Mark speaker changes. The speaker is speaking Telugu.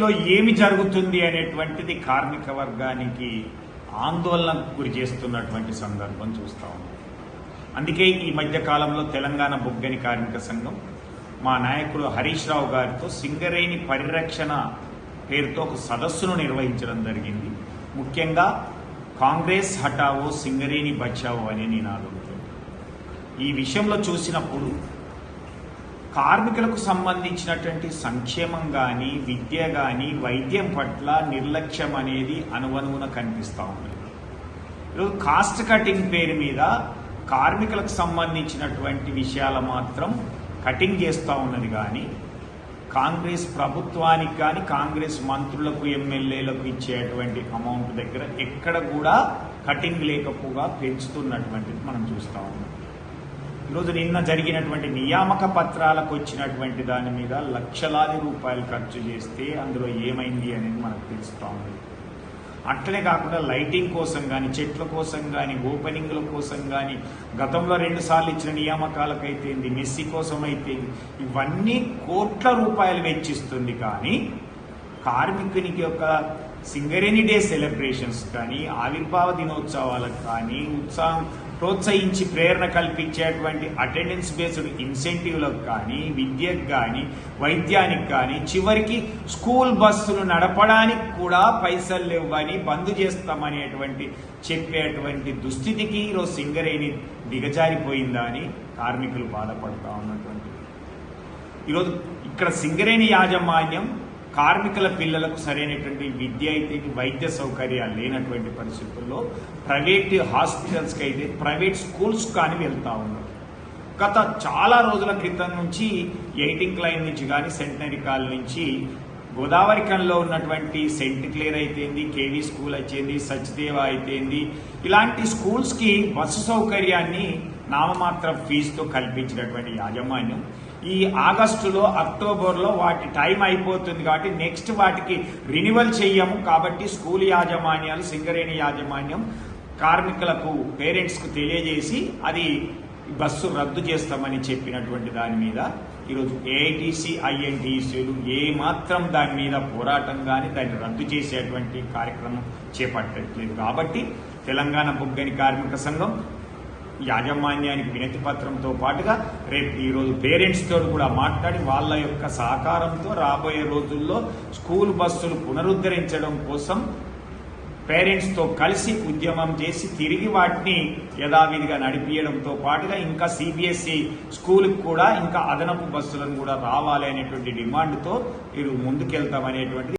Speaker 1: లో ఏమి జరుగుతుంది అనేటువంటిది కార్మిక వర్గానికి ఆందోళనకు గురి చేస్తున్నటువంటి సందర్భం చూస్తా ఉన్నాం. అందుకే ఈ మధ్య కాలంలో తెలంగాణ బొగ్గని కార్మిక సంఘం మా నాయకుడు హరీష్ రావు గారితో సింగరేణి పరిరక్షణ పేరుతో ఒక సదస్సును నిర్వహించడం జరిగింది. ముఖ్యంగా కాంగ్రెస్ హటావో సింగరేణి బచావో అనే నినాదంతో ఈ విషయంలో చూసినప్పుడు కార్మికులకు సంబంధించినటువంటి సంక్షేమం కానీ, విద్య కానీ, వైద్యం పట్ల నిర్లక్ష్యం అనేది అనువనువున కనిపిస్తూ ఉంది. ఈరోజు కాస్ట్ కటింగ్ పేరు మీద కార్మికులకు సంబంధించినటువంటి విషయాలు మాత్రం కటింగ్ చేస్తూ ఉన్నది. కానీ కాంగ్రెస్ ప్రభుత్వానికి కానీ, కాంగ్రెస్ మంత్రులకు, ఎమ్మెల్యేలకు ఇచ్చేటువంటి అమౌంట్ దగ్గర ఎక్కడ కూడా కటింగ్ లేకపోగా పెంచుతున్నటువంటిది మనం చూస్తూ ఉన్నాం. ఈరోజు నిన్న జరిగినటువంటి నియామక పత్రాలకు వచ్చినటువంటి దాని మీద లక్షలాది రూపాయలు ఖర్చు చేస్తే అందులో ఏమైంది అనేది మనకు తెలుస్తూ ఉంది. అట్లనే కాకుండా లైటింగ్ కోసం కానీ, చెట్ల కోసం కానీ, ఓపెనింగ్ల కోసం కానీ, గతంలో 2 సార్లు ఇచ్చిన నియామకాలకైతే మెస్సీ కోసం అయితే ఇవన్నీ కోట్ల రూపాయలు వెచ్చిస్తుంది. కానీ కార్మికునికి ఒక సింగరేణి డే సెలబ్రేషన్స్ కానీ, ఆవిర్భావ దినోత్సవాలకు కానీ, ఉత్సాహం ప్రోత్సహించి ప్రేరణ కల్పించేటువంటి అటెండెన్స్ బేస్డ్ ఇన్సెంటివ్లకు కానీ, విద్యకు కానీ, వైద్యానికి కానీ, చివరికి స్కూల్ బస్సులు నడపడానికి కూడా పైసలు లేవని బంద్ చేస్తామనేటువంటి చెప్పేటువంటి దుస్థితికి ఈరోజు సింగరేణి దిగజారిపోయిందా అని కార్మికులు బాధపడుతూ ఉన్నటువంటి ఈరోజు ఇక్కడ సింగరేణి యాజమాన్యం కార్మికుల పిల్లలకు సరైనటువంటి విద్య అయితే, వైద్య సౌకర్యాలు లేనటువంటి పరిస్థితుల్లో ప్రైవేట్ హాస్పిటల్స్కి అయితే, ప్రైవేట్ స్కూల్స్ కానీ వెళ్తూ ఉన్నారు. గత చాలా రోజుల క్రితం నుంచి ఎయిటింగ్ లైన్ నుంచి కానీ, సెంటనరీ కాల్ నుంచి గోదావరికంలో ఉన్నటువంటి సెంట్ క్లియర్ అయితేంది, కేవీ స్కూల్ అయితేంది, సచ్దేవ అయితేంది, ఇలాంటి స్కూల్స్కి బస్సు సౌకర్యాన్ని నామమాత్ర ఫీజుతో కల్పించినటువంటి యాజమాన్యం ఈ ఆగస్టులో, అక్టోబర్లో వాటి టైం అయిపోతుంది కాబట్టి నెక్స్ట్ వాటికి రినివల్ చెయ్యము. కాబట్టి స్కూల్ యాజమాన్యాలు, సింగరేణి యాజమాన్యం కార్మికులకు, పేరెంట్స్కు తెలియజేసి అది బస్సు రద్దు చేస్తామని చెప్పినటువంటి దాని మీద ఈరోజు ఏఐటీసీ, ఐఎన్టీసీలు ఏమాత్రం దాని మీద పోరాటం కానీ, దాన్ని రద్దు చేసేటువంటి కార్యక్రమం చేపట్టట్లేదు. కాబట్టి తెలంగాణ బొగ్గని కార్మిక సంఘం యాజమాన్యానికి వినతి పత్రంతో పాటుగా రేపు ఈరోజు పేరెంట్స్తో కూడా మాట్లాడి వాళ్ళ యొక్క సహకారంతో రాబోయే రోజుల్లో స్కూల్ బస్సులు పునరుద్ధరించడం కోసం పేరెంట్స్తో కలిసి ఉద్యమం చేసి తిరిగి వాటిని యథావిధిగా నడిపించడంతో పాటుగా ఇంకా సిబిఎస్ఈ స్కూల్కి కూడా ఇంకా అదనపు బస్సులను కూడా రావాలి అనేటువంటి డిమాండ్తో వీరు ముందుకెళ్తామనేటువంటి